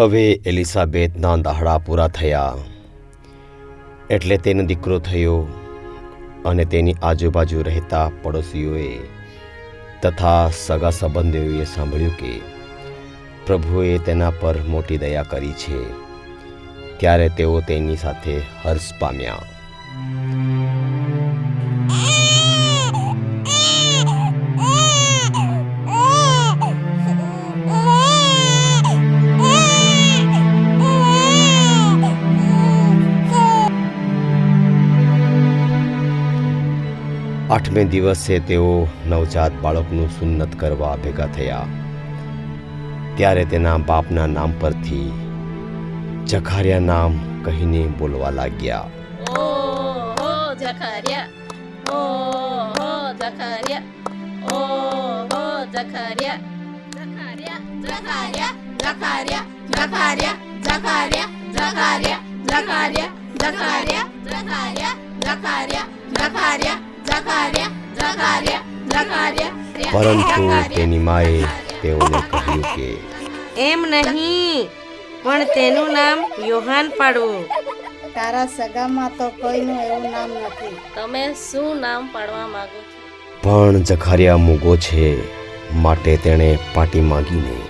હવે એલિઝાબેથના દાહડા પૂરા થયા એટલે તેનો દીકરો થયો, અને તેની આજુબાજુ રહેતા પડોશીઓએ તથા સગા સંબંધીઓએ સાંભળ્યું કે પ્રભુએ તેના પર મોટી દયા કરી છે. ત્યારે તેઓ તેની સાથે હર્ષ પામ્યા. આઠમે દિવસે તેઓ નવજાત બાળકનું સુન્નત કરવા ભેગા થયા. ત્યારે તેના બાપના નામ પરથી જખારિયા નામ કહીને બોલવા લાગ્યા. ઓહો જખારિયા, ઓહો જખારિયા, ઓહો જખારિયા, જખારિયા, જખારિયા, જખારિયા, જખારિયા, જખારિયા, જખારિયા, જખારિયા, જખારિયા, જખારિયા, જખારિયા, જખારિયા, જખારિયા, જખારિયા, જખારિયા. પરંતુ તેની માએ તેઓને કહ્યું કે એમ નહીં, પણ તેનું નામ યોહાન પાડવું. તારા સગામાં તો કોઈનું એવું નામ નથી. તમે શું નામ પાડવા માંગો છો? પણ જખારિયા મૂગો છે, માટે તેણે પાટી માંગીને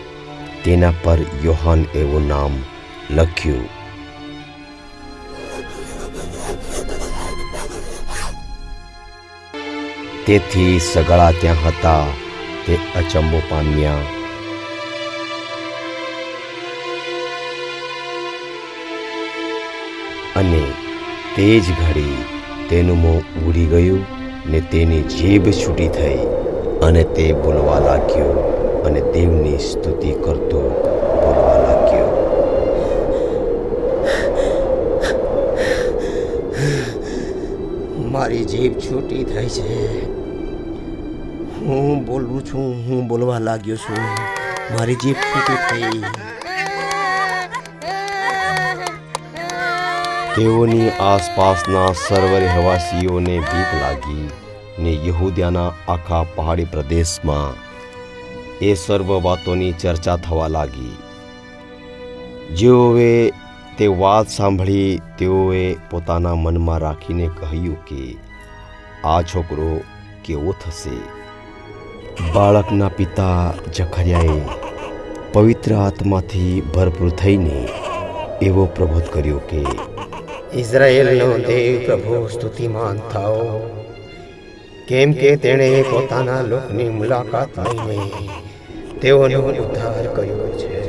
તેના પર યોહાન એવું નામ લખ્યું. તેથી સગળા ત્યાં હતા તે અચંબો પામ્યા. અને તે જ ઘડી તેનું મોં ઉડી ગયું ને તેની જીભ છૂટી થઈ, અને તે બોલવા લાગ્યો અને દેવની સ્તુતિ કરતો બોલવા લાગ્યો. મારી જીભ છૂટી થઈ છે, હું બોલું છું, હું બોલવા લાગ્યો છું, મારી જીભ છૂટી થઈ. તેઓની આસપાસના સર્વ રહેવાસીઓને બીક લાગી, ને યહૂદયાના આખા પહાડી પ્રદેશમાં એ સર્વ વાતોની ચર્ચા થવા લાગી. જેઓએ તે વાત સાંભળી તેઓએ પોતાના મનમાં રાખીને કહ્યું કે આ છોકરો કેવો થશે. બાળકના પિતા જખરિયાએ પવિત્ર આત્માથી ભરપૂર થઈને એવો પ્રબોધ કર્યો કે ઇઝરાયેલનો દેવ પ્રભુ સ્તુતિમાન થાઓ, કેમ કે તેણે પોતાના લોકની મુલાકાત લઈને તેઓનો ઉદ્ધાર કર્યો છે.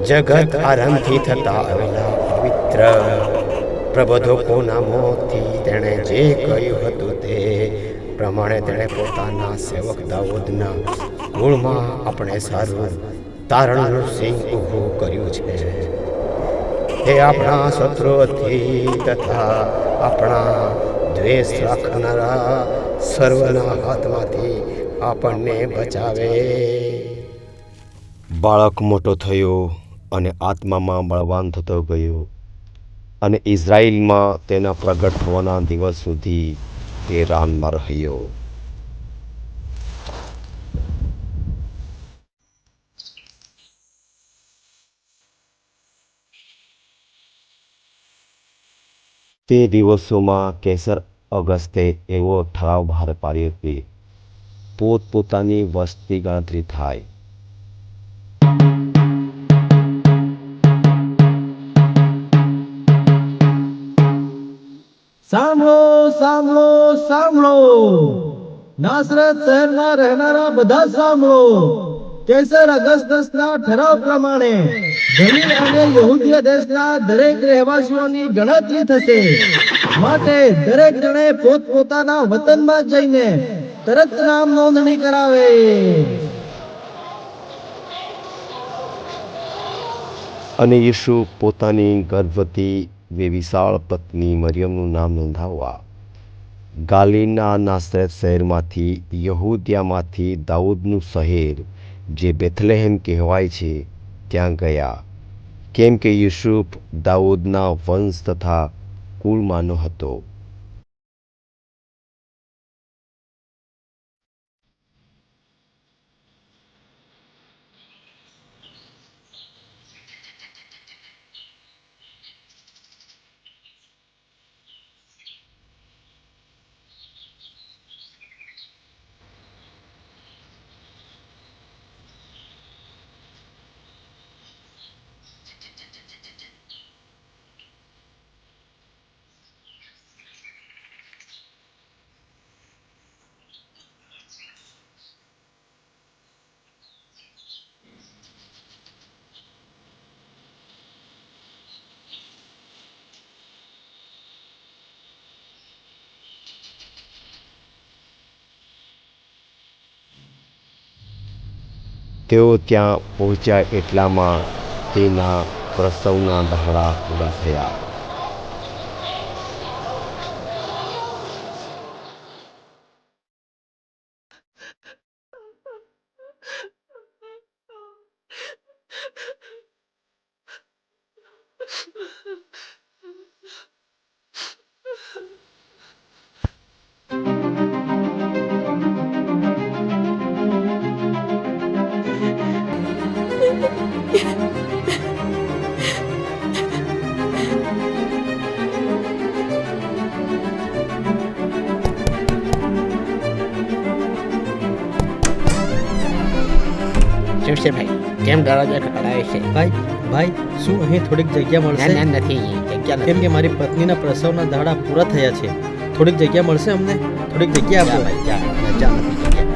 જગત આરંભથી થતા આવેલા પવિત્ર પ્રબોધકોના મોતથી તેણે જે કહ્યું હતું તે પ્રમાણે તેણે પોતાના સેવક દાઉદના કુળમાં આપણે સારું તારણનું સિંહ ઊભું કર્યું છે. તે આપણા શત્રુઓથી તથા આપણા દ્વેષ રાખનારા સર્વના હાથમાંથી આપણને બચાવે. બાળક મોટો થયો અને આત્મામાં બળવાન થતો ગયો, અને ઇઝરાયલમાં તેના પ્રગટ થવાના દિવસ સુધી તે રાનમાં રહ્યો. તે દિવસોમાં કેસર ઓગસ્તે એવો ઠરાવ બહાર પાડ્યો કે પોતપોતાની વસ્તી ગણતરી થાય. સાંભળો, સાંભળો, સાંભળો, નાસરત શહેરમાં રહેનારા બધા સાંભળો. કેસર અગસ્તસના ઠરાવ પ્રમાણે ગલીલ અને યહૂદીય દેશના દરેક રહેવાસીઓની ગણતરી થશે. માટે દરેક જણે પોતપોતાના વતનમાં જઈને તરત નામ નોંધણી કરાવે. અને યીશુ પોતાની ગર્ભવતી વેવિશાળ પત્ની મરિયમનું નામ નોંધાવવા ગાલિલના નાસરત શહેરમાંથી યહૂદયામાંથી દાઉદનું શહેર જે બેથલેહેમ કહેવાય છે ત્યાં ગયા, કેમ કે યુસુફ દાઉદના વંશ તથા કુળમાંનો હતો. તેઓ ત્યાં પહોંચ્યા એટલામાં તેના પ્રસવના દહાડા પૂરા થયા. શું છે ભાઈ? કેમ દરવાજો ખખડાવે છે? ભાઈ શું અહીં થોડીક જગ્યા મળશે? નથી જગ્યા કેમ કે મારી પત્નીના પ્રસવના દાડા પૂરા થયા છે. થોડીક જગ્યા મળશે અમને? થોડીક જગ્યા આપો. ભાઈ જા નથી જગ્યા.